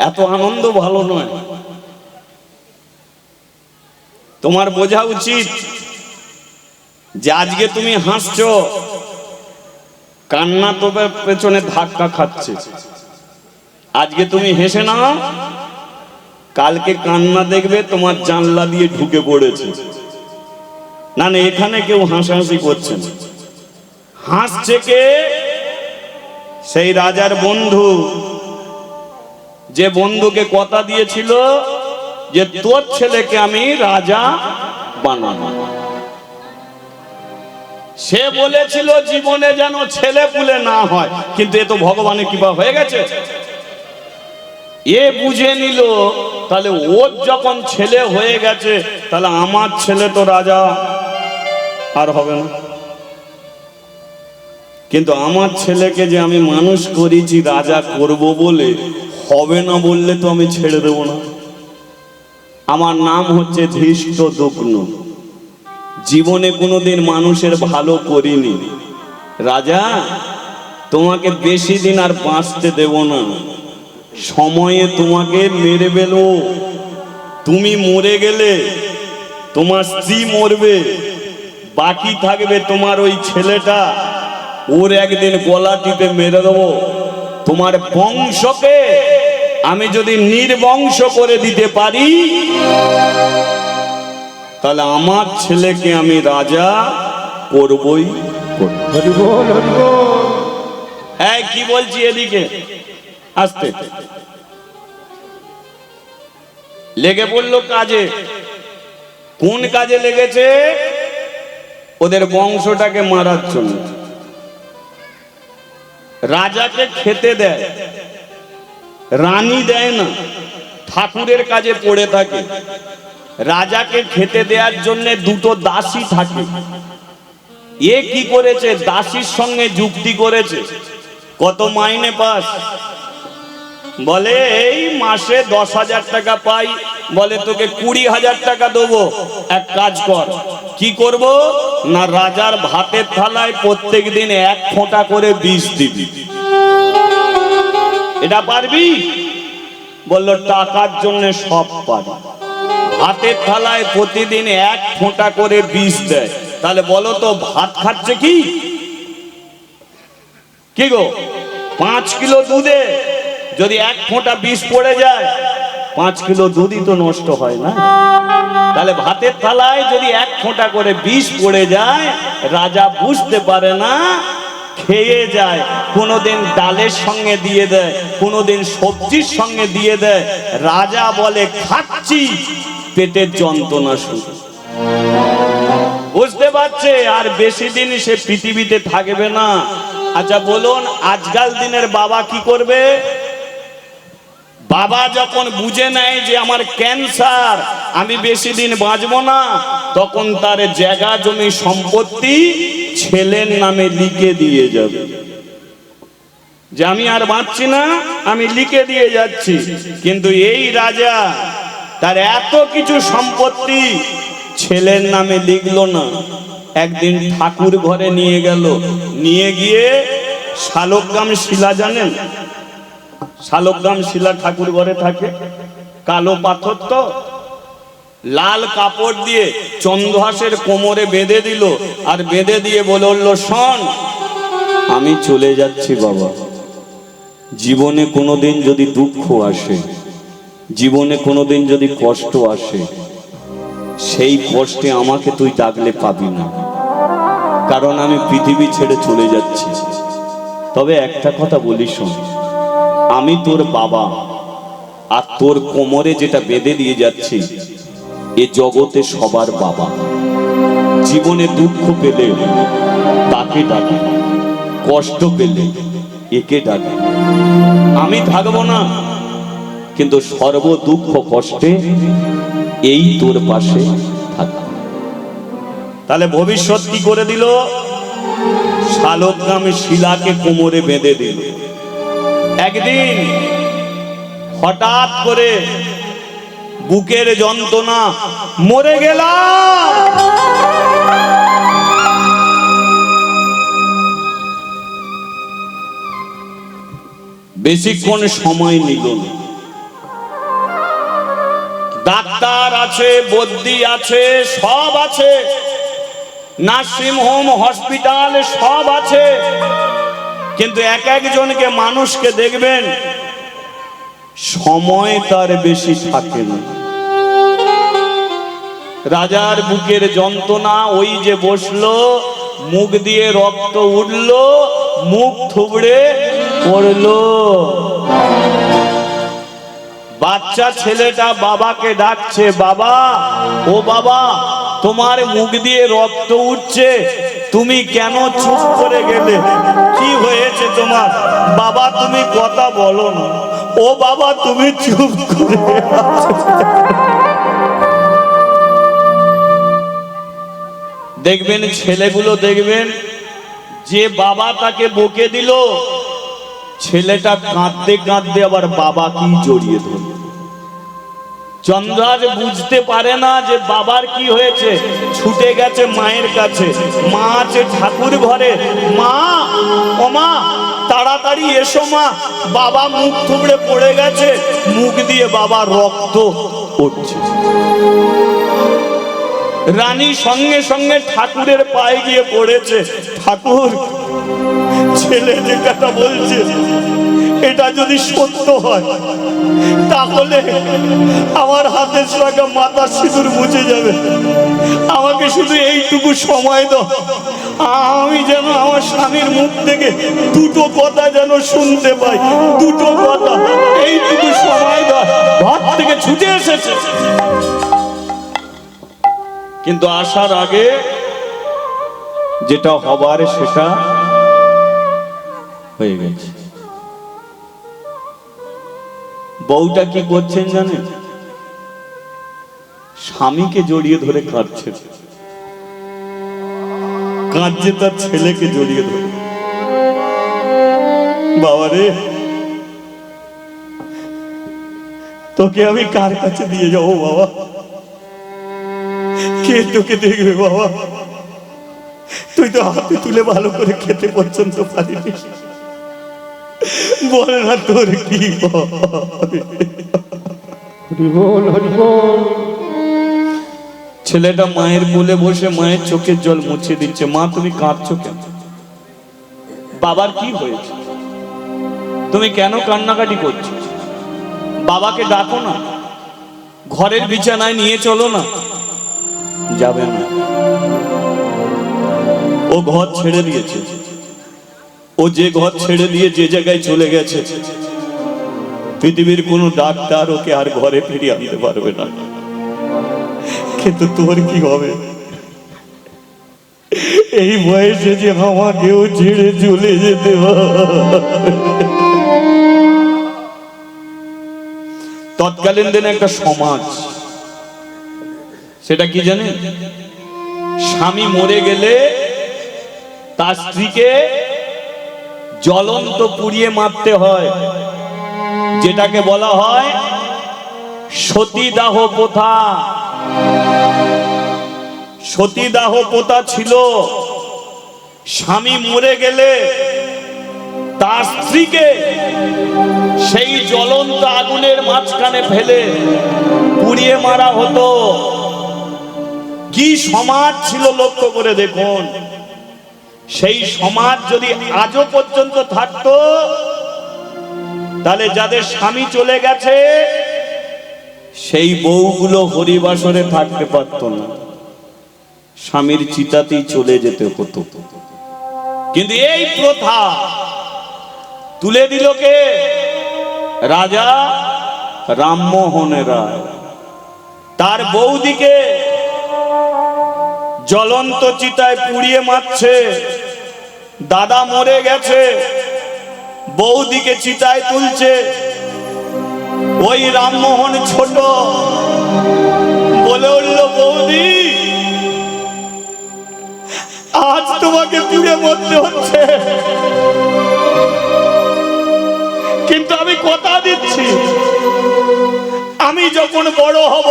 এত আনন্দ ভালো নয়। তোমার বোঝা উচিত যে আজকে তুমি হাসছো, কান্না তোমার পেছনে ধাক্কা খাচ্ছে। আজকে তুমি হেসে নাও, কালকে কান্না দেখবে তোমার জানলা দিয়ে ঢুকে পড়েছে। না না, এখানে কেউ হাসাহাসি করছে না। হাসছে কে? সেই রাজার বন্ধু, যে বন্ধুকে কথা দিয়েছিল যে তোর ছেলেকে আমি রাজা বানাবো। সে বলেছিল জীবনে যেন ছেলে পুলে না হয়, কিন্তু এ তো ভগবানের কৃপা হয়ে গেছে। এ বুঝে নিল তাহলে ওর যখন ছেলে হয়ে গেছে, তাহলে আমার ছেলে তো রাজা আর হবে না। কিন্তু আমার ছেলেকে যে আমি মানুষ করেছি রাজা করব বলে, হবে না বললে তো আমি ছেড়ে দেব না। আমার নাম হচ্ছে ধৃষ্টদ্যুম্ন। জীবনে কোনোদিন মানুষের ভালো করিনি। রাজা, তোমাকে বেশি দিন আর বাঁচতে দেব না। সময়ে তোমাকে মেরে ফেলো। তুমি মরে গেলে তোমার স্ত্রী মরবে, বাকি থাকবে তোমার ওই ছেলেটা। ওর একদিন গলা টিপে মেরে দেবো। তোমার বংশকে আমি যদি নির্বংশ করে দিতে পারি, তাহলে আমার ছেলেকে আমি রাজা করবই করব। হ্যাঁ, কি বলছি, এদিকে আসতে লেগে পড়লো কাজে। কোন কাজে লেগেছে? ওদের বংশটাকে মারার জন্য। রাজাকে খেতে দেয়, রানী দেয় না, ঠাকুরের কাজে পড়ে থাকে। রাজাকে খেতে দেওয়ার জন্য দুটো দাসী থাকে। এ কি করেছে? দাসীর সঙ্গে যুক্তি করেছে। কত মাইনে পাস? বলে এই মাসে 10,000 টাকা পাই। বলে তোকে 20,000 টাকা দেবো, এক কাজ কর। কি করব না, রাজার ভাতের থালায় প্রত্যেক দিন 1 ফোঁটা করে বিষ দিবি। এটা পারবি? বলল টাকার জন্য সব পারি। ভাতের থালায় প্রতিদিন 1 ফোঁটা করে বিষ দেয়। তাহলে বলো তো ভাত খাচ্ছে কি? কি গো, 5 কিলো দুধে যদি 1 ফোঁটা বিষ পড়ে যায়, 5 কিলো দুধই তো নষ্ট হয় না? তাহলে ভাতের থালায় যদি 1 ফোঁটা করে বিষ পড়ে যায়, রাজা বুঝতে পারে না, খেয়ে যায়। কোনোদিন ডালের সঙ্গে দিয়ে দেয়, কোনোদিন সবজির সঙ্গে দিয়ে দেয়। রাজা বলে খাচ্ছি, পেটের যন্ত্রণা শুরু। বুঝতে পারছে আর বেশি দিন সে পৃথিবীতে থাকবে না। আচ্ছা বলুন, আজকাল দিনের বাবা কি করবে? বাবা যখন বুঝে নেয় যে আমার ক্যান্সার, আমি বেশি দিন বাঁচবো না, তখন তার জায়গা জমি সম্পত্তি ছেলের নামে লিখে দিয়ে যাবে। যে আমি আর বাঁচছি না, আমি লিখে দিয়ে যাচ্ছি। কিন্তু এই রাজা তার এত কিছু সম্পত্তি ছেলের নামে লিখলো না। একদিন ঠাকুর ঘরে নিয়ে গেল, নিয়ে গিয়ে শালগ্রাম শিলা, জানেন শালগ্রাম শিলা ঠাকুর ঘরে থাকে, কালো পাথর তো, লাল কাপড় দিয়ে চন্দ্রহাসের কোমরে বেঁধে দিল। আর বেঁধে দিয়ে বলল, শোন, আমি চলে যাচ্ছি বাবা। জীবনে কোনোদিন যদি দুঃখ আসে, জীবনে কোনোদিন যদি কষ্ট আসে, সেই কষ্টে আমাকে তুই ডাকলে পাবি না, কারণ আমি পৃথিবী ছেড়ে চলে যাচ্ছি। তবে একটা কথা বলি, শোন, আমি তোর বাবা, আর তোর কোমরে যেটা বেঁধে দিয়ে যাচ্ছি, এ জগতে সবার বাবা। জীবনে দুঃখ পেলে তাকে ডাকে, কষ্ট পেলে একে ডাকে। আমি থাকবো না, কিন্তু সর্ব দুঃখ কষ্টে এই তোর পাশে থাকবে। তাহলে ভবিষ্যৎ কি করে দিল? শালগ্রাম শিলাকে কোমরে বেঁধে দিল। একদিন হঠাৎ করে বুকের যন্ত্রণা, মরে গেলাম। বেশিক্ষণ সময় নিল না, ডাক্তার আছে, বদ্যি আছে, সব আছে, নার্সিং হোম, হসপিটাল সব আছে, কিন্তু এক একজনকে মানুষকে দেখবেন সময় তার বেশি থাকে না। রাজার বুকের যন্ত্রণা, ওই যে বসলো, মুখ দিয়ে রক্ত উঠলো, মুখ থুবড়ে পড়লো। বাচ্চা ছেলেটা বাবাকে ডাকছে, বাবা, ও বাবা, তোমার মুখ দিয়ে রক্ত উঠছে, তুমি কেন চুপ করে গেলে? কি হয়েছে তোমার? বাবা, তুমি কথা বলো না। ও বাবা, তুমি চুপ করে আছো। দেখবেন ছেলেগুলো, দেখবেন যে বাবা তাকে বকে দিল, ছেলেটা কাঁদতে কাঁদতে আবার বাবাকেই জড়িয়ে ধরল। চন্দ্রাজ বুঝতে পারে না যে বাবার কি হয়েছে, ছুটে গেছে মায়ের কাছে। মা আছে ঠাকুর ঘরে। মা, ও মা, তাড়াতাড়ি এসো মা, বাবা মুখ থুবড়ে পড়ে গেছে, মুখ দিয়ে বাবা রক্ত পড়ছে। রানী সঙ্গে সঙ্গে ঠাকুরের পায়ে গিয়ে পড়েছে। ঠাকুর, ছেলে যে কথা বলছে এটা যদি সত্য হয়, তাহলে আমার হাতের ছোঁয়া মাথার সিঁদুর মুছে যাবে। আমাকে শুধু এইটুকু সময় দাও, আমি যেন আমার স্বামীর মুখ থেকে দুটো কথা যেন শুনতে পাই, দুটো কথা, এইটুকু সময় দাও। ঘর থেকে ছুটে এসেছে, কিন্তু আসার আগে যেটা হবার সেটা হয়ে গেছে। বউটা কি করছেন জানেন? স্বামীকে জড়িয়ে ধরে কাঁদছে, কাঁদছে তার ছেলেকে জড়িয়ে ধরে। বাবারে, তোকে আমি কার কাছে দিয়ে যাবো বাবা? কে তোকে দেখবে বাবা? তুই তো হাতে তুলে ভালো করে খেতে পর্যন্ত পারিনি। বল না তোর কি? ছেলেটা মায়ের কোলে বসে মায়ের চোখের জল মুছে দিচ্ছে। মা, তুমি কাঁদছো কেন? বাবার কি হয়েছে? তুমি কেন কান্নাকাটি করছো? বাবাকে ডাকো না, ঘরের বিছানায় নিয়ে চলো না। যাবে না, ও ঘর ছেড়ে দিয়েছে। ও যে ঘর ছেড়ে দিয়ে যে জায়গায় চলে গেছে, পৃথিবীর কোনো ডাক্তার ওকে আর ঘরে ফিরিয়ে আনতে পারবে না। কিন্তু তোর কি হবে? এই বয়সে যে আমাকেও ছেড়ে চলে যেতে হবে। তৎকালীন দিনে একটা সমাজ, সেটা কি জানেন? স্বামী মরে গেলে তার স্ত্রীকে জ্বলন্ত পুড়িয়ে মারতে হয়, যেটাকে বলা হয় সতীদাহ প্রথা। সতীদাহ প্রথা ছিল, স্বামী মরে গেলে তার স্ত্রীকে সেই জ্বলন্ত আগুনের মাঝখানে ফেলে পুড়িয়ে মারা হতো। কি সমাজ ছিল লক্ষ্য করে দেখুন। সেই সমাজ যদি আজও পর্যন্ত থাকতো, তাহলে যাদের স্বামী চলে গেছে সেই বউগুলো হরিবাসরে থাকতে পারত না, স্বামীর চিতাতেই চলে যেতে হতো। কিন্তু এই প্রথা তুলে দিল কে? রাজা রামমোহন রায়। তার বৌদিকে জ্বলন্ত চিতায় পুড়িয়ে মারছে। দাদা মরে গেছে, বৌদিকে চিতায় তুলছে। ওই রামমোহন ছোট বলে উঠল, বৌদি, আজ তোমাকে পুড়ে মরতে হচ্ছে, কিন্তু আমি কথা দিচ্ছি, আমি যখন বড় হব,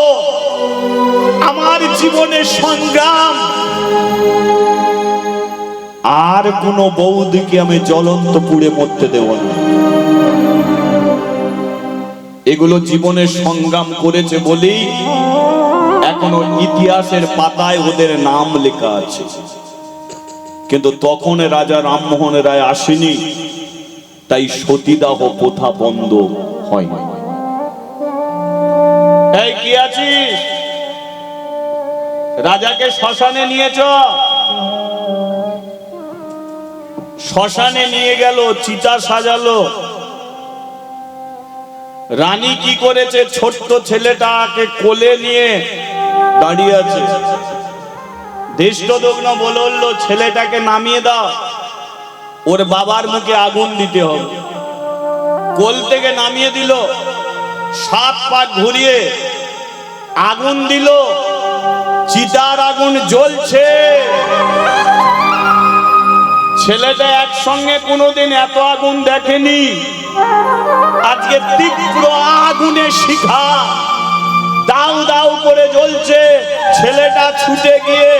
আমার জীবনের সংগ্রাম, আর কোন বৌদিকে আমি জ্বলন্ত পুড়ে মরতে দেব না। এগুলো জীবনে সংগ্রাম করেছে বলেই এখনো ইতিহাসের পাতায় ওদের নাম লেখা আছে। কিন্তু তখন রাজা রামমোহন রায় আসেনি, তাই সতীদাহ প্রথা বন্ধ হয়নি। এই কি আছিস? রাজাকে শ্মশানে নিয়েছ। শ্মশানে নিয়ে গেল, চিতা সাজালো। রানী কি করেছে? ছোট্ট ছেলেটাকে কোলে নিয়ে দাঁড়িয়ে আছে। ধৃষ্টদ্যুম্ন বলল, ছেলেটাকে নামিয়ে দাও, ওর বাবার মুখে আগুন দিতে হবে। কোল থেকে নামিয়ে দিল, 7 পাক ঘুরিয়ে আগুন দিল। চিতার আগুন জ্বলছে। ছেলেটা একসঙ্গে কোনোদিন এত আগুন দেখেনি। আজকে তীব্র আগুনে শিখা দাউ দাউ করে জ্বলছে। ছেলেটা ছুটে গিয়ে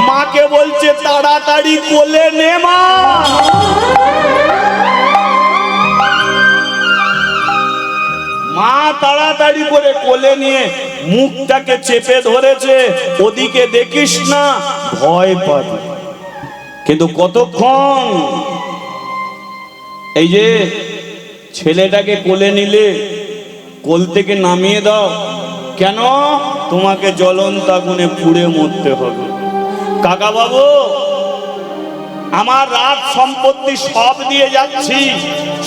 মাকে বলছে, তাড়াতাড়ি কোলে নে মা। মা তাড়াতাড়ি করে কোলে নিয়ে মুখটাকে চেপে ধরেছে। ওদিকে দেখিস না, ভয় পাবে। কিন্তু কতক্ষণ? এই যে ছেলেটাকে কোলে নিলে, কোল থেকে নামিয়ে দাও। কেন? তোমাকে জ্বলন্ত আগুনে পুড়ে মরতে হবে। কাকা বাবু, আমার রাত সম্পত্তি সব দিয়ে যাচ্ছি,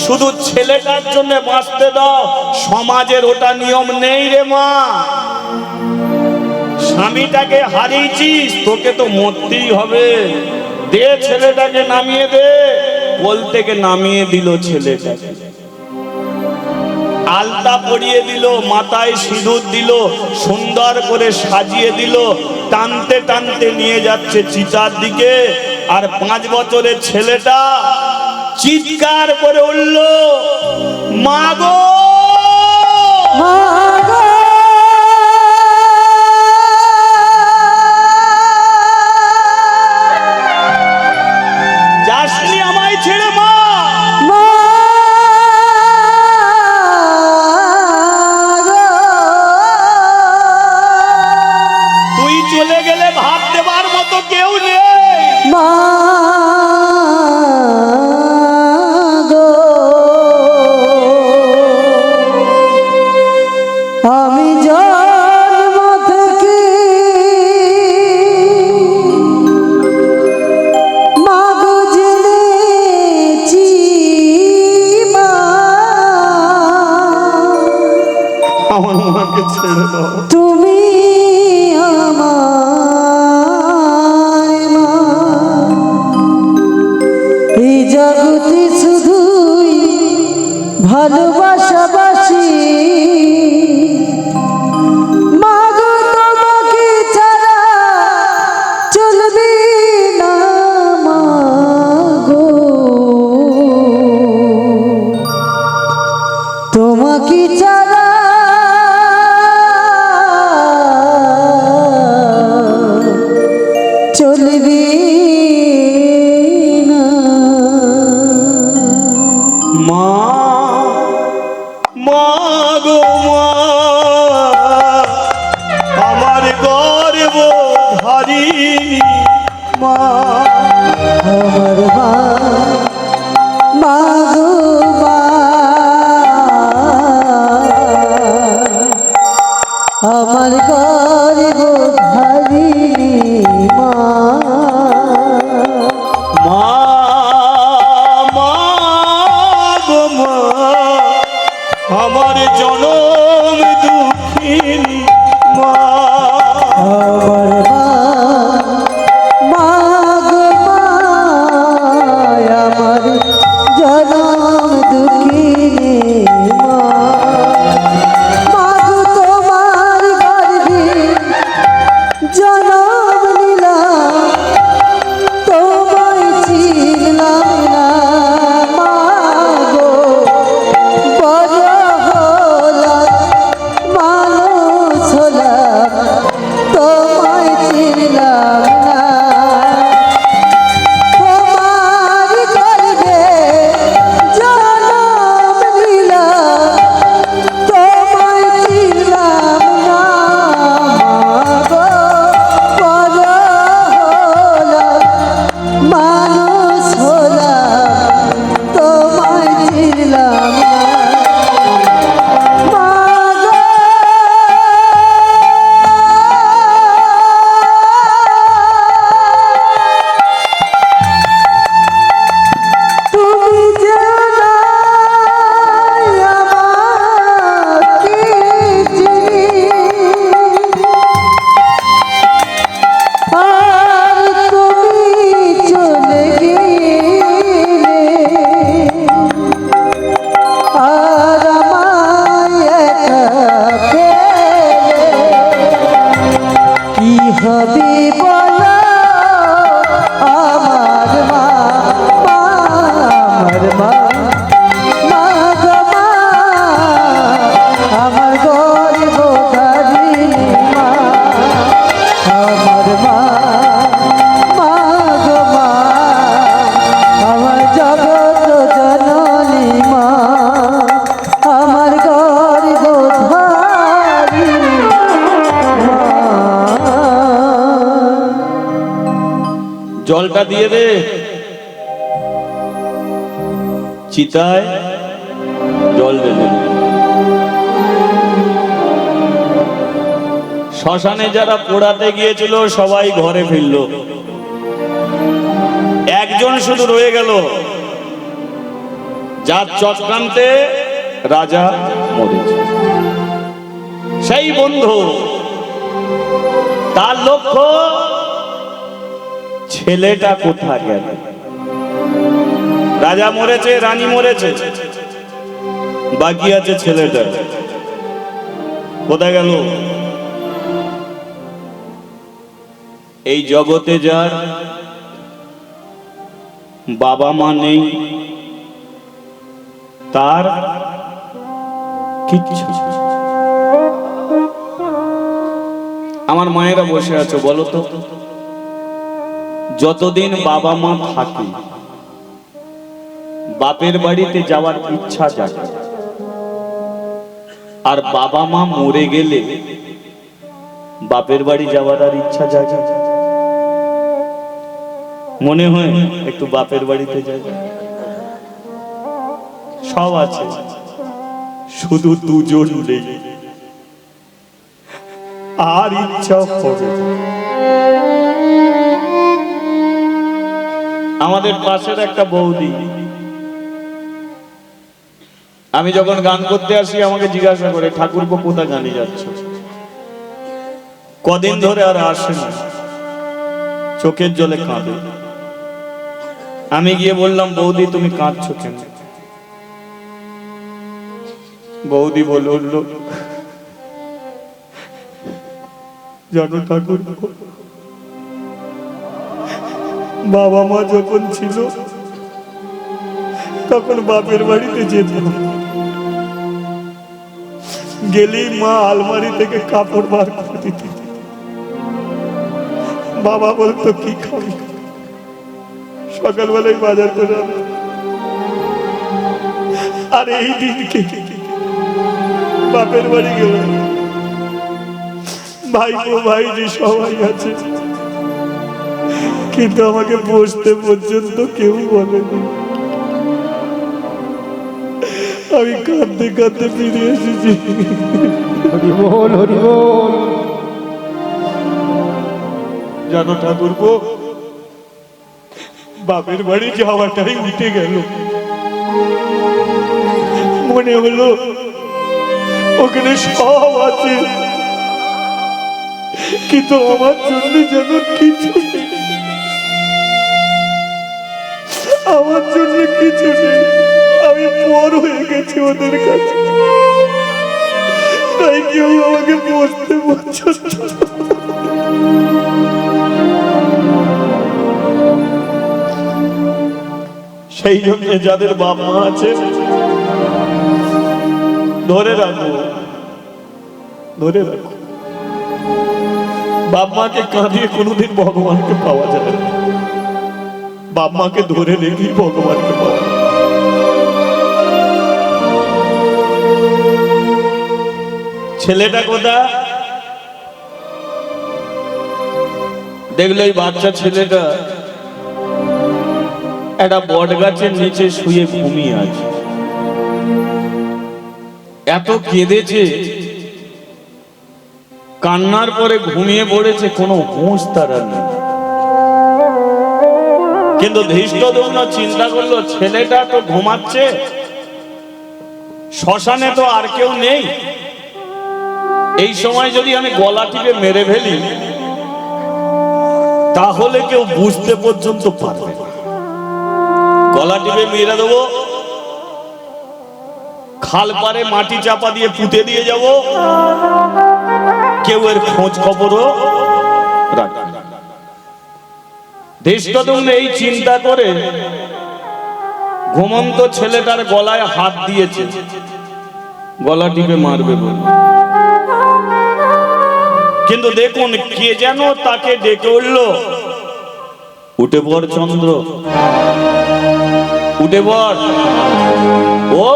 শুধু ছেলেটার জন্য বাঁচতে দাও। সমাজের ওটা নিয়ম নেই রে মা। স্বামীটাকে হারিয়েছিস, তোকে তো মরতেই হবে। দে, ছেলেটাকে নামিয়ে দে। কোল থেকে নামিয়ে দিল ছেলেটাকে, আলতা পরিয়ে দিল, মাথায় সিঁদুর দিল, সুন্দর করে সাজিয়ে দিল। টানতে টানতে নিয়ে যাচ্ছে চিতার দিকে। আর 5 বছরের ছেলেটা চিৎকার করে উঠল, মা গো, যাসনি আমায় ছেড়ে মা। তুই চলে গেলে ভাত দেবার মতো কেউ নেই। আমি জন্ম থেকে মাগো জেনেছি মা, আমার মাকে ছেড়ে দাও। তুমি আমার মা। এই জগতে শুধুই ভালোবাসাবাসি। মাগো তোমাকে ছাড়া চলবে না মাগো, তোমাকে ছাড়া চলবে না মা, মা গো মা, আমার গর্ব ধারিণী মা। আমার মা, মা গো মা, আমার গর্ব ধারিণী মা। মা, মা গো মা, আমার জনম দুঃখিনী মা। আমার মা, মা গো মা, আমার জনম দুঃখিনী মা। মা গো তোমার গর্ভে জলটা দিয়ে দে। চিতায় জল ঢেলে দে। শ্মশানে যারা পোড়াতে গিয়েছিল সবাই ঘরে ফিরল, একজন শুধু রয়ে গেল, যার চক্রান্তে রাজা মরেছে। সেই বন্ধু, তার লক্ষ্য ছেলেটা কোথায় গেল। রাজা মরেছে, রানী মরেছে, বাকি আছে ছেলেটা, কোথায় গেল। এই জগতে যার বাবা মা নেই, তার কিচ্ছু। আমার মায়েরা বসে আছো, বলো তো, যতদিন বাবা মা থাকে বাপের বাড়িতে যাওয়ার ইচ্ছা জাগে, আর বাবা মা মরে গেলে বাপের বাড়ি যাওয়ার আর ইচ্ছা জাগে? মনে হয় একটু বাপের বাড়িতে যাই। সব আছে, শুধু দুজন নেই, আর ইচ্ছা হবে। আমাদের পাশের একটা বৌদি, আমি যখন গান করতে আসি আমাকে জিজ্ঞাসা করে, ঠাকুরপো কোথায় গানে যাচ্ছ? কদিন ধরে আর আসে না, চোখের জলে কাঁদে। আমি গিয়ে বললাম, বৌদি তুমি কাঁদছো কেন? বৌদি বলে উঠল, জানো ঠাকুরপো, বাবা মা যখন ছিল তখন বাপের বাড়িতে যেতাম, গেলেই মা আলমারি থেকে কাপড় বার করে দিত। বাবা বলতো কি খাবি, সকালবেলায় বাজার করে আনতো। আর এই দিনকে বাপের বাড়ি গেল, ভাইপো ভাইজি সবাই আছে, কিন্তু আমাকে বসতে পর্যন্ত কেউ বলেনি। আমি কাঁদতে কাঁদতে ফিরে এসেছি। হরিবোল হরিবোল। জানো ঠাকুরপো, বাপের বাড়ি যাওয়াটাই উঠে গেল। মনে হলো ওখানে সব আছে, কিন্তু আমার জন্য যেন কিছু নেই, আমার জন্য কিছু নেই। আমি পর হয়ে গেছি ওদের কাছে, তাই কেউ আমাকে বসতে পছন্দ। সেই জন্য যাদের বাপ মা আছে ধরে রাখো, ধরে রাখো। বাপ মাকে কাঁদিয়ে কোনোদিন ভগবানকে পাওয়া যায় না, বাপ মাকে ধরে রেখেই ভগবানকে পাওয়া যায়। ছেলেটা কোথায়? দেখলো এই বাচ্চা ছেলেটা একটা বট গাছের নিচে শুয়ে ঘুমিয়ে আছে। এত কেঁদেছে, কান্নার পরে ঘুমিয়ে পড়েছে, কোনো হুঁশ তার নেই। কিন্তু ধৃষ্টদ্যুম্ন চিন্তা করলো, ছেলেটা তো ঘুমাচ্ছে, শ্মশানে তো আর কেউ নেই, এই সময় যদি আমি গলা টিপে মেরে ফেলি তাহলে কেউ বুঝতে পর্যন্ত পারবে না। গলা টিপে মেরে দেবো, খাল পারে মাটি চাপা দিয়ে পুঁতে দিয়ে যাব, কেউ এর খোঁজ খবরও রাখবে না। ধৃষ্টদ্যুম্ন এই চিন্তা করে ঘুমন্ত ছেলেটার গলায় হাত দিয়েছে, গলা টিপে মারবে বলে। কিন্তু দেখুন, কে যেন তাকে ডেকে উঠল, উঠে পড় চন্দ্র, উঠে পড়। ও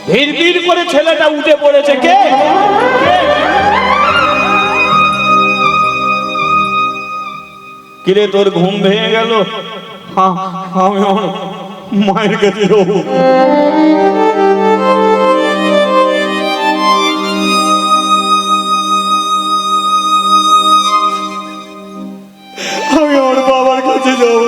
ভিড় ভিড় করে ছেলেটা উঠে পড়েছে। কে? কিরে তোর ঘুম ভেঙে গেল? আমি আমার মায়ের কাছে যাবো। আমি আমার বাবার কাছে যাবো।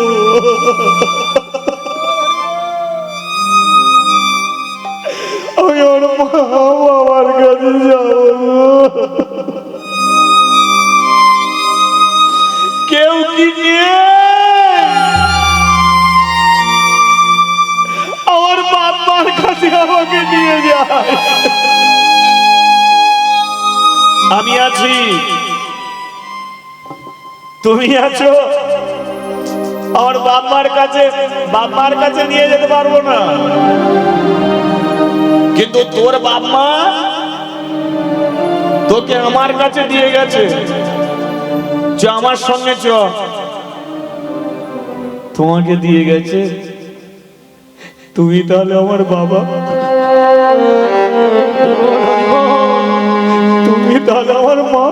আমি আমার বাবার কাছে যাবো। কেউ কি নিয়ে আমার বাবার কাছে আমাকে নিয়ে যায়। আমি আছি, তুমি আছো। আমার বাবার কাছে নিয়ে যেতে পারবো না, কিন্তু তোর বাবা তোকে আমার কাছে দিয়ে গেছে। চ আমার সঙ্গে চ। তোমাকে দিয়ে গেছে, তুমি তাহলে আমার বাবা, তুমি তাহলে আমার মা।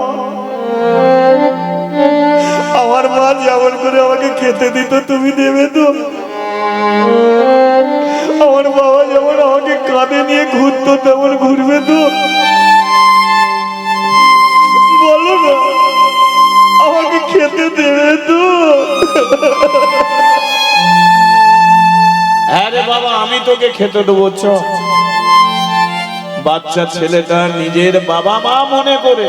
আমার মা যেমন করে আমাকে খেতে দিত তুমি দেবে তো? আমার বাবা যেমন আমাকে কাঁধে নিয়ে ঘুরতো তেমন ঘুরবে তো? বলো না, আমাকে খেতে দেবে তো? আরে বাবা, আমি তোকে খেতে দেবো। চ। বাচ্চা ছেলেটা নিজের বাবা মা মনে করে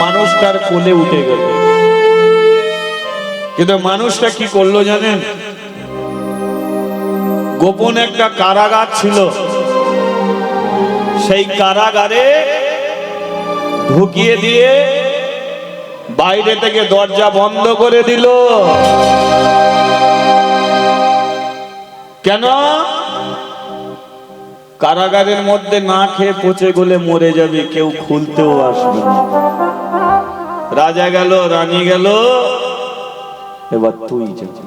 মানুষটার কোলে উঠে গেল। কিন্তু মানুষটা কি করলো জানেন? গোপন একটা কারাগার ছিল, সেই কারাগারে ঢুকিয়ে দিয়ে বাইরে থেকে দরজা বন্ধ করে দিল। কেন? কারাগারের মধ্যে না খেয়ে পচে গলে মরে যাবে, কেউ খুলতেও আসবে না। রাজা গেল, রানী গেল, এবার তুই যাবি।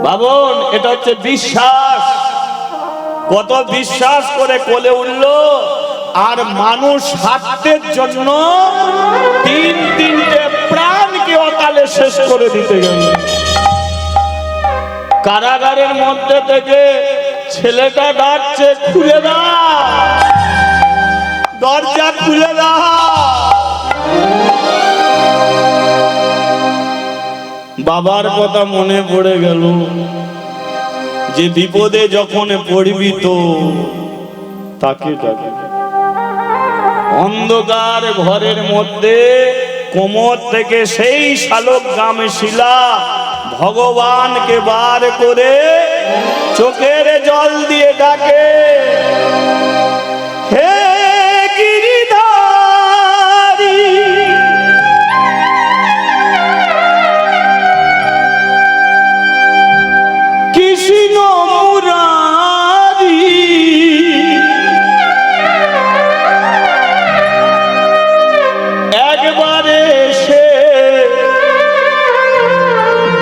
ভাবুন, এটা হচ্ছে বিশ্বাস। কত বিশ্বাস করে কোলে উঠলো, আর মানুষ স্বার্থের জন্য তিনটে প্রাণকে অকালে শেষ করে দিতে গেল। কারাগারের মধ্যে থেকে ছেলেটা ডাকছে, খুলে দাও, দরজা খুলে দাও। বাবার কথা মনে পড়ে গেল যে বিপদে যখন পড়বি তো তাকে ডাকে। অন্ধকার ঘরের মধ্যে কোমর থেকে সেই শালক গ্রামে শিলা ভগবানকে বার করে চোখের জল দিয়ে ডাকে, হে গিরিধারী, কৃষ্ণ মুরারি, একবারে সে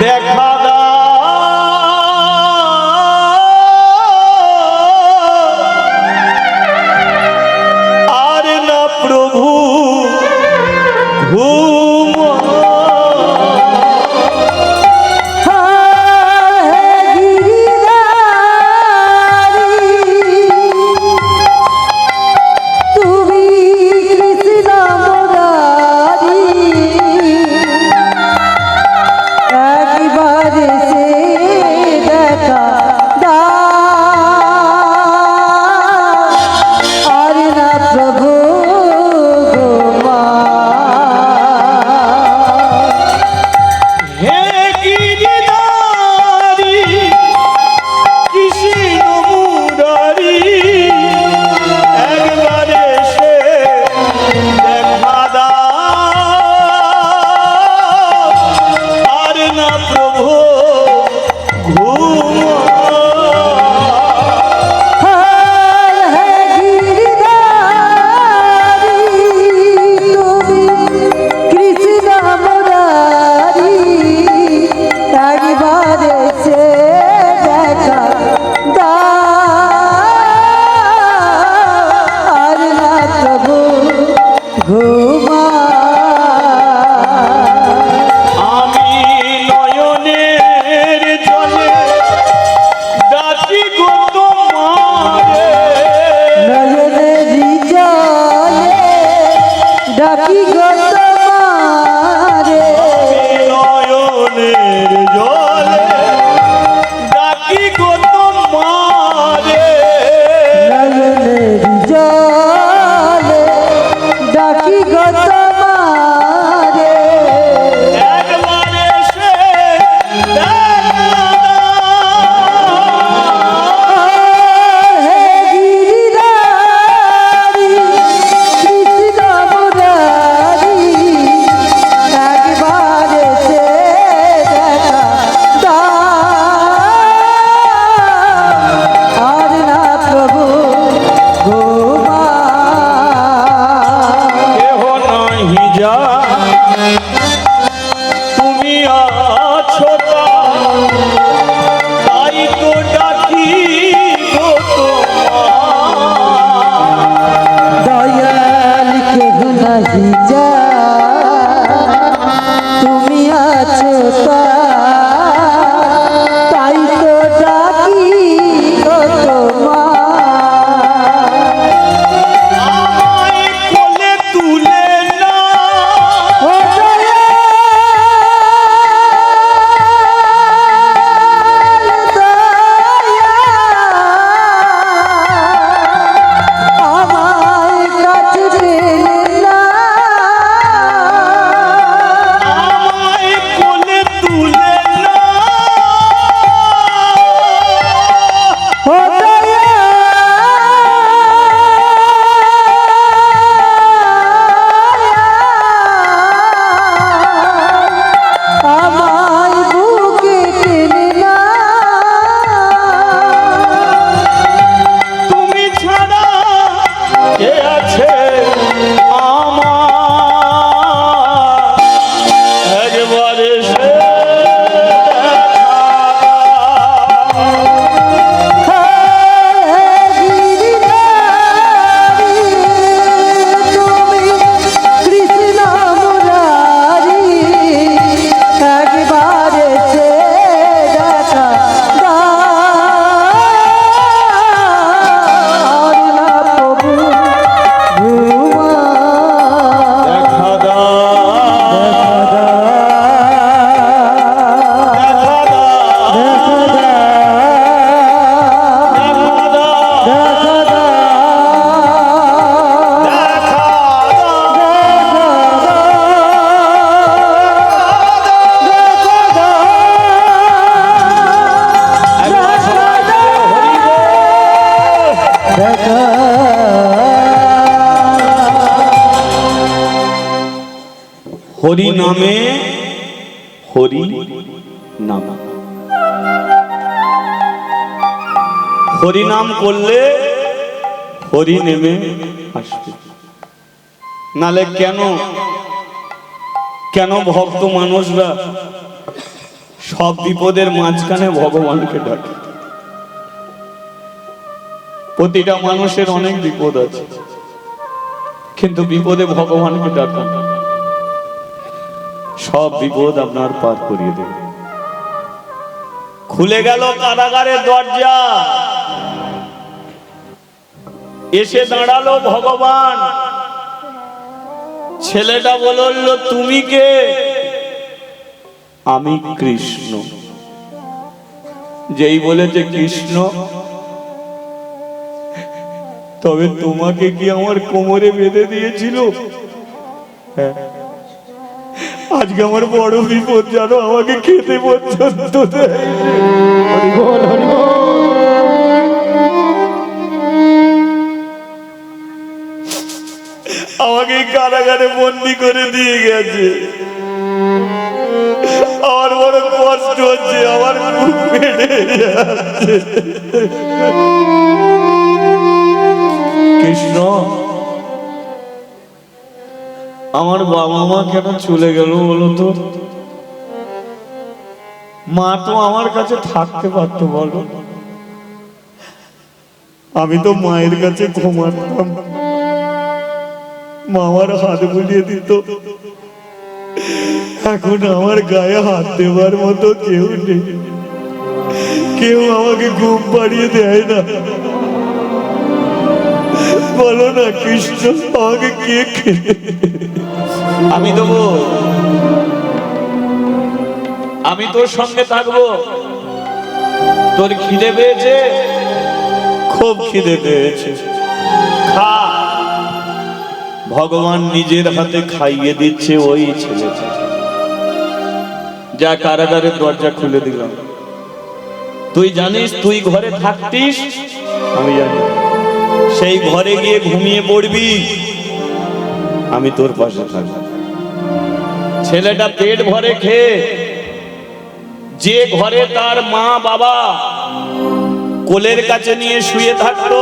দেখা দাও। দেখা দাও, দেখা একবার সবাই বলো, হরি বল। দেখা হরি নামে হরি নাম, হরি নাম করলে হরি নেমে আসবে। নালে কেন কেন ভক্ত মানুষরা সব বিপদের মাঝখানে ভগবানকে ডাকে? প্রতিটা মানুষের অনেক বিপদ আছে, কিন্তু বিপদে ভগবানকে ডাকুন, সব বিপদ আপনার পার করিয়ে দেবে। খুলে গেল কারাগারের দরজা, এসে দাঁড়ালো ভগবান। ছেলেটা বলল, তুমি কে? আমি কৃষ্ণ। যেই বলেছে কৃষ্ণ, তবে তোমাকে কি আমার কোমরে বেঁধে দিয়েছিল? হ্যাঁ। আজকে আমার বড় বিপদ, জানো, আমাকে খেতে পর্যন্ত দেয়। হরি বল, হরি বল। আমাকে কারাগারে বন্দি করে দিয়ে গেছে। আমার বড় কষ্ট হচ্ছে, আমার বুক ফেটে যাচ্ছে। কৃষ্ণ, আমার বাবা মা কেন চলে গেল বলো তো? মা তো আমার কাছে থাকতে পারতো, বলো। আমি তো মায়ের কাছে ঘুমাতাম, মা আমার হাত বুলিয়ে দিত। এখন আমার গায়ে হাত দেওয়ার মতো কেউ নেই, কেউ আমাকে ঘুম পাড়িয়ে দেয় না। বলো না কৃষ্ণ, আমাকে কে খেতে? আমি দেবো, আমি তোর সঙ্গে থাকবো। তোর খিদে পেয়েছে? খুব খিদে পেয়েছে, খা। ভগবান নিজের হাতে খাইয়ে দিচ্ছে ওই ছেলেটা। যা, কারাগারের দরজা খুলে দিলাম। তুই জানিস তুই ঘরে থাকতিস? আমি জানি। সেই ঘরে গিয়ে ঘুমিয়ে পড়বি, আমি তোর পাশে থাকবো। ছেলেটা পেট ভরে খেয়ে, যে ঘরে তার মা বাবা কোলের কাছে নিয়ে শুয়ে থাকতো,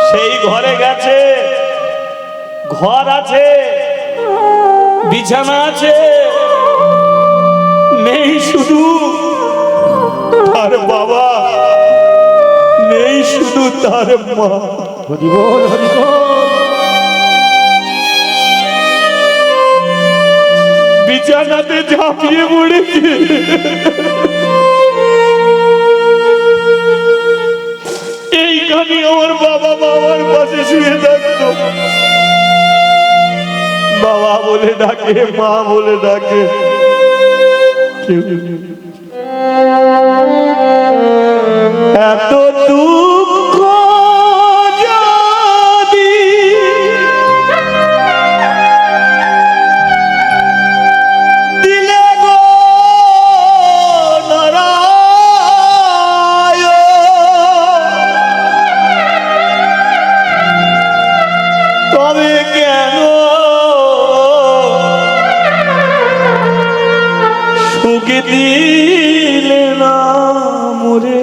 সেই ঘরে গেছে। ঘর আছে, বিছানা আছে, নেই শুধু তার বাবা, নেই শুধু তার মা। হরি বল, হরি বল। বিছানাতে ঝাঁপিয়ে পড়েছে। এইখানে আমার বাবা মামার পাশে শুয়ে থাকতো, বাবা বলে ডাকে, মা বলে ডাকে, কেউ নেই। এত দুঃখ যদি দিলে গো নারায়ণ, তবে কেন সুখ দিলে না মোরে?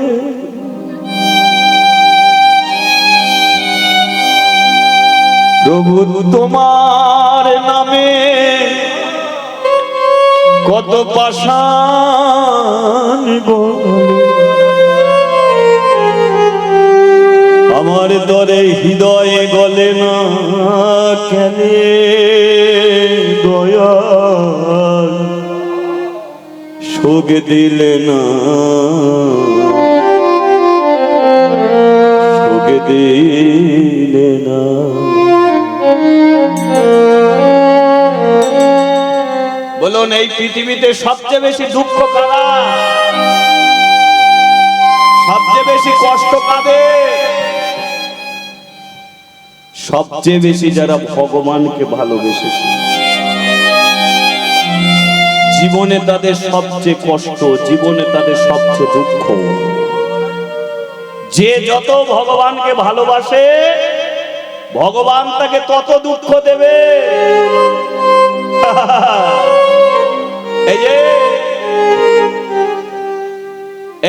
প্রভু তোমার নামে কত পাষাণ গলে, আমার দরে হৃদয়ে গলে না কেনে দয়াল, সুখ দিলে না, সুখ দিলে না। বলুন, এই পৃথিবীতে সবচেয়ে বেশি দুঃখ কারা? সবচেয়ে কষ্ট কাদের? সবচেয়ে বেশি যারা ভগবানকে ভালোবেসেছে। জীবনে তাদের সবচেয়ে কষ্ট, জীবনে তাদের সবচেয়ে দুঃখ। যে যত ভগবানকে ভালোবাসে ভগবান তাকে তত দুঃখ দেবে।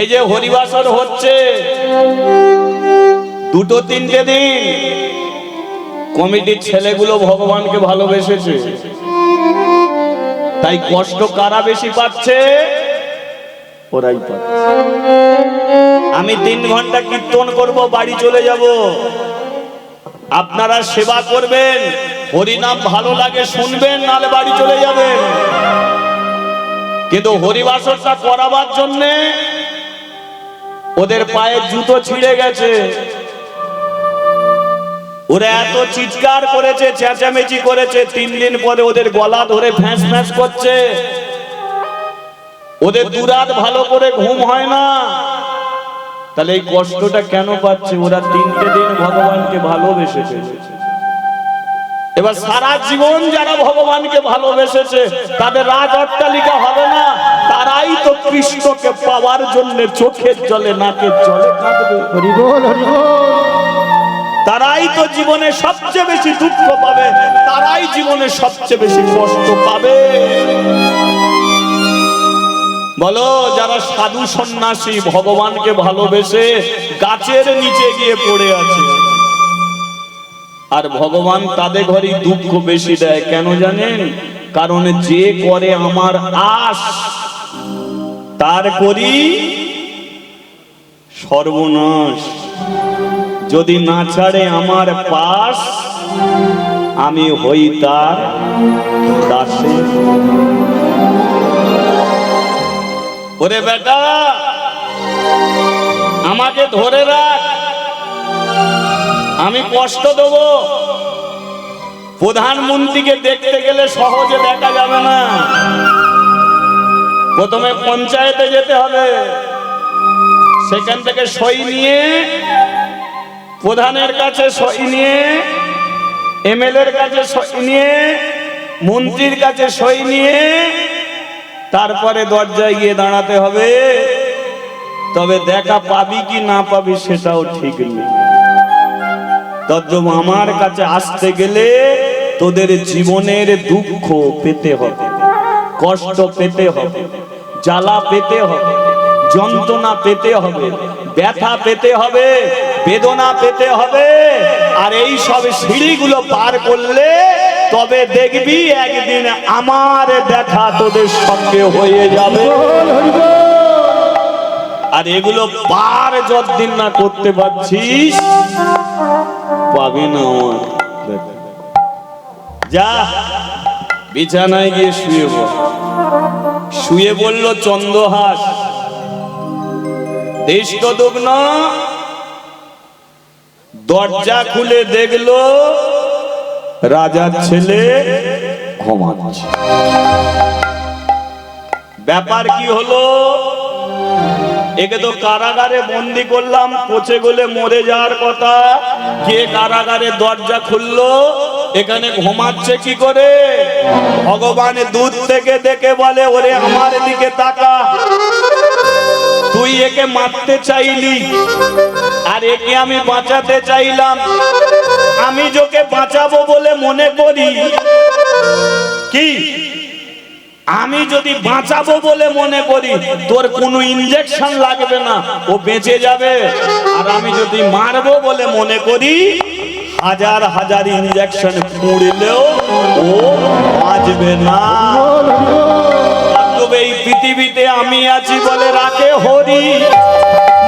এই যে হরিবাসর হচ্ছে 2-3 দিন, কমিটির ছেলেগুলো ভগবানকে ভালোবেসেছে, তাই কষ্ট কারা বেশি পাচ্ছে? ওরাই পাচ্ছে। আমি 3 ঘন্টা কীর্তন করব, বাড়ি চলে যাব, আপনারা সেবা করবেন, হরিনাম ভালো লাগে শুনবেন, নালে বাড়ি চলে যাবেন। কিন্তু হরিবাসরটা করাবার জন্য ওদের পায়ের জুতো ছিঁড়ে গেছে। ওরা এত চিৎকার করেছে, চেঁচামেচি করেছে, 3 দিন পরে ওদের গলা ধরে ফ্যাঁস ফ্যাঁস করছে। ওদের দুরাত ভালো করে ঘুম হয় না। তাহলে এই কষ্টটা কেন পাচ্ছে? ওরা 3টে দিন ভগবানকে ভালোবেসেছে। এবার সারা জীবন যারা ভগবানকে ভালোবেসেছে তাদের রাজ অট্টালিকা হবে না, তারাই তো কৃষ্ণকে পাওয়ার জন্য চোখের জলে নাকের জলে কাঁদবে। হরি বল, হরি বল। তারাই তো জীবনে সবচেয়ে বেশি দুঃখ পাবে, তারাই জীবনে সবচেয়ে বেশি কষ্ট পাবে। বলো, যারা সাধু সন্ন্যাসী ভগবানকে ভালোবেসে গাছের নিচে গিয়ে পড়ে আছে, আর ভগবান তাদের ঘরেই দুঃখ বেশি দেয়। কেন জানেন? কারণ যে করে আমার আশ তার করি সর্বনাশ। যদি না ছাড়ে আমার পাশ, আমি হই তার দাসী। ওরে বেটা, আমাকে ধরে রাখ, আমি কষ্ট দেব। প্রধানমন্ত্রীকে দেখতে গেলে সহজে দেখা যাবে না, প্রথমে পঞ্চায়েতে যেতে হবে, সেখান থেকে সই নিয়ে প্রধানের কাছে সই নিয়ে, এমএলএর কাছে সই নিয়ে, মন্ত্রীর কাছে সই নিয়ে তারপরে দরজায় গিয়ে দাঁড়াতে হবে। তবে দেখা পাবি কি না পাবি সেটাও ঠিক নেই। তদ্রূপ আমার কাছে আসতে গেলে তোদের জীবনের দুঃখ পেতে হবে, কষ্ট পেতে হবে, জ্বালা পেতে হবে, যন্ত্রণা পেতে হবে, ব্যথা পেতে হবে, বেদনা পেতে হবে। আর এই সব সিঁড়িগুলো পার করলে তবে দেখবি একদিন আমার দেখা তোদের সঙ্গে হয়ে যাবে। আর এগুলো পার যতদিন না করতে পারছিস পাবি না আমার দেখা। যা বিছানায় গিয়ে শুয়ে পড়। শুয়ে বলল চন্দ্রহাস, দৃষ্টদুগ্ন দরজা খুলে দেখলো রাজার ছেলে ঘুমাচ্ছে। ব্যাপার কি হলো? একে তো কারাগারে বন্দি করলাম, পচে গলে মরে যাওয়ার কথা, কে কারাগারে দরজা খুললো? এখানে ঘুমাচ্ছে কি করে? ভগবান দূর থেকে দেখে বলে, ওরে আমার দিকে তাকা, তুই একে মারতে চাইলি আর একে আমি বাঁচাতে চাইলাম। আমি তোকে বাঁচাবো বলে মনে করি কি, আমি যদি বাঁচাবো বলে মনে করি তোর কোনো ইনজেকশন লাগবে না, ও বেঁচে যাবে। আর আমি যদি মারবো বলে মনে করি হাজার হাজার ইনজেকশন পুড়লেও ও বাঁচবে না। তবে এই পৃথিবীতে আমি আছি বলে রাখে হরি,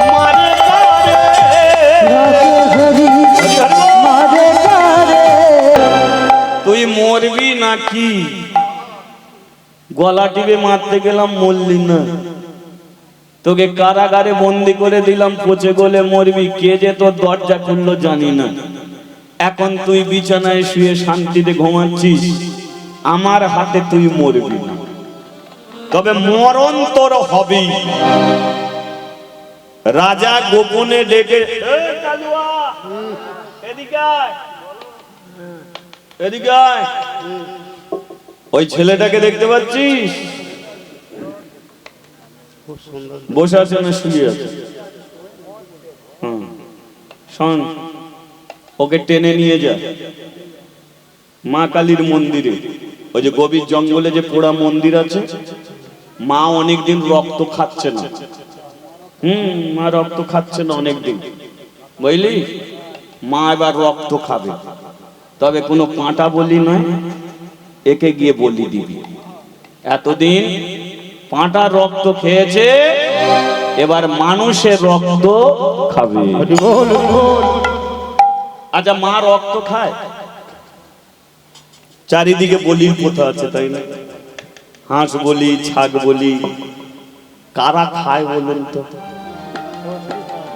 মারে তুই মরবি নাকি? গলা টিপে মারতে গেলাম, মরলি না। তোকে কারাগারে বন্দি করে দিলাম, পচে গলে মরবি। কে যে তোর দরজা খুললো জানি না। এখন তুই বিছানায় শুয়ে শান্তিতে ঘুমাচ্ছিস, আমার হাতে তুই মরবি না, তবে মরণ তোর হবেই। রাজা গোপনে ডেকে, এই কালুয়া, এদিকে আয়, এদিকে আয়। ওই ছেলেটাকে দেখতে পাচ্ছিস? বসে আছে না শুয়ে আছে? শোন, ওকে টেনে নিয়ে যা মা কালীর মন্দিরে। ওই যে গভীর জঙ্গলে যে পোড়া মন্দির আছে, মা অনেকদিন রক্ত খাচ্ছে না। মা রক্ত খাচ্ছে না অনেকদিন, বুঝলি? মা এবার রক্ত খাবে, তবে কোনো পাঁটা বলি নয়, একে গিয়ে বলি দিবি। এতদিন পাঁটা রক্ত খেয়েছে, এবার মানুষের রক্ত খাবে। আচ্ছা, মা রক্ত খায়? চারিদিকে বলির প্রথা আছে, তাই না? হাঁস বলি, ছাগ বলি, কারা খায় বলুন তো?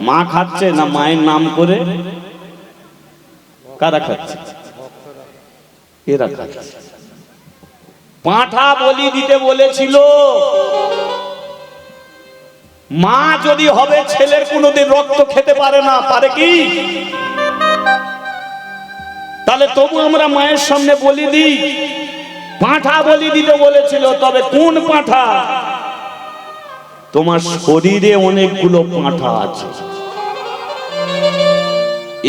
মা খাচ্ছে না মায়ের নাম করে? কারা খাচ্ছে? এরা খাচ্ছে। পাঁঠা বলি দিতে বলেছিল। মা যদি হবে, ছেলের কোনোদিন রক্ত খেতে পারে না, পারে কি? তাহলে তবু আমরা মায়ের সামনে বলি দিই। পাঁঠা বলি দিতে বলেছিল, তবে কোন পাঁঠা? তোমার শরীরে অনেকগুলো পাঁঠা আছে,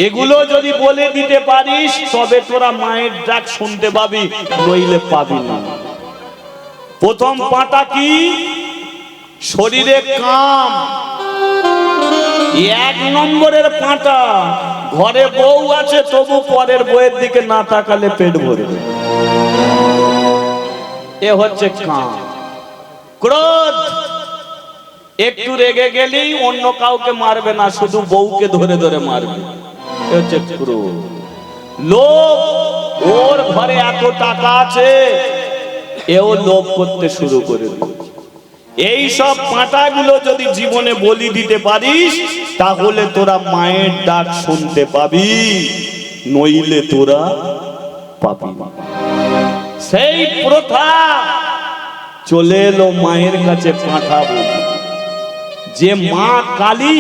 এগুলো যদি বলে দিতে পারিস তবে তোরা মায়ের ডাক শুনতে পাবি, নইলে পাবি না। প্রথম পাঁঠা কি? শরীরে কাম। এক নম্বরের পাঁঠা, ঘরে বউ আছে তবু পরের বউয়ের দিকে না তাকালে পেট ভরবে, এ হচ্ছে কাম। ক্রোধ, একটু রেগে গেলেই অন্য কাউকে মারবে না, শুধু বউকে ধরে ধরে মারবে, এ হচ্ছে ক্রোধ। লোভ, ওর ঘরে এত টাকা আছে, এও লোভ করতে শুরু করে দিয়েছে। এই সব পাঁটাগুলো যদি জীবনে বলি দিতে পারিস, তাহলে তোরা মায়ের ডাক শুনতে পাবি, নইলে তোরা পাবি না। সেই প্রথা চলে এলো মায়ের কাছে পাঁঠা বলি। যে মা কালী,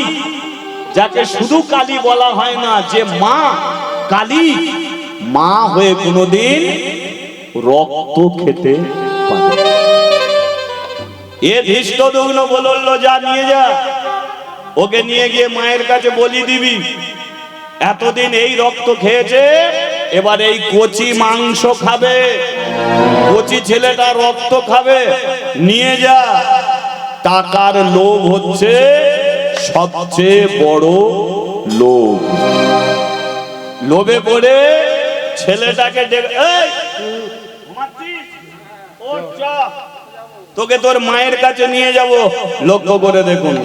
যাকে শুধু কালী বলা হয় না, যে মা কালী, মা হয়ে কোনোদিন রক্ত খেতে পারে। এ ধৃষ্টদ্যুম্ন বলল, যা নিয়ে যা, ওকে নিয়ে গিয়ে মায়ের কাছে বলি দিবি। এতদিন এই রক্ত খেয়েছে, এবার এই কচি মাংস খাবে, কচি ছেলেটা রক্ত খাবে, নিয়ে যা। টাকার লোভ হচ্ছে সবচেয়ে বড় লোভ। লোভে পড়ে ছেলেটাকে ডেকে, এই ঘুমাচ্ছিস? ওঠ যা, তোকে তোর মায়ের কাছে নিয়ে যাব। লক্ষ্য করে দেখুন,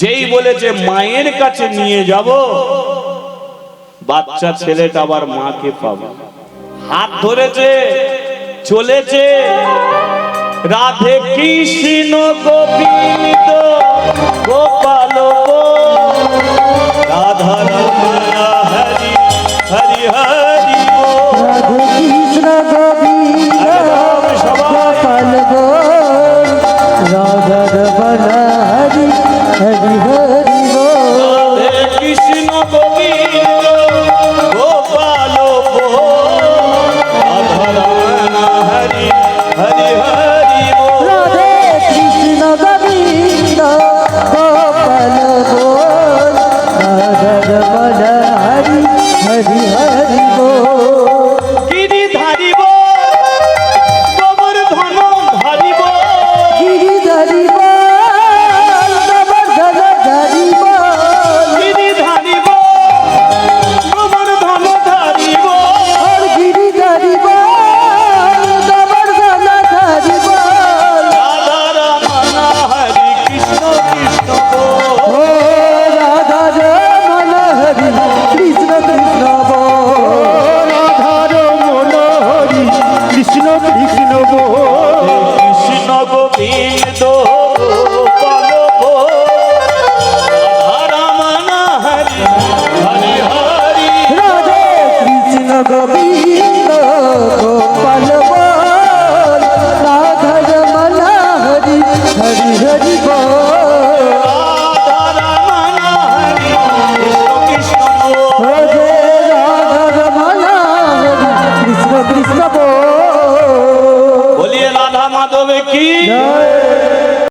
যেই বলেছে মায়ের কাছে নিয়ে যাব, বাচ্চা ছেলেটা আবার মাকে পাবে। হাত ধরেছে, চলেছে। রাধে কৃষ্ণ গোবিন্দ গোপাল, রাধা রমনা হরি হরি হরি। রাধে কৃষ্ণ গোবিন্দ গোপাল গো, রাধা রমনা হরি হরি হরি গো। রাধে কৃষ্ণ গোবিন্দ গোপাল গো, রাধা রমনা হরি হরি হরি গো। রাধে কৃষ্ণ গোবিন্দ গোপাল গো, রাধা রমনা হরি হরি হরি গো। গিরিধারী বল, গোবর্ধন ধারিব, গিরিধারী বল, গোবর্ধন ধারিব, গিরিধারী বল, গোবর্ধন ধারিব। আর গিরিধারী বল, গোবর্ধন ধারিব। রাধা রমনা হরি কৃষ্ণ কৃষ্ণ বল। ও রাধা রমন হরি কৃষ্ণ কৃষ্ণ বল, রাধা রমন হরি কৃষ্ণ কৃষ্ণ বল। কৃষ্ণ গোবিন্দ গোপাল বল, রাধা রমনা হরি হরি হরি। রাধে কৃষ্ণ গোবিন্দ গোপাল বল, রাধা রমন হরি হরি হরি বল। রাধা মাধবে কি জয়।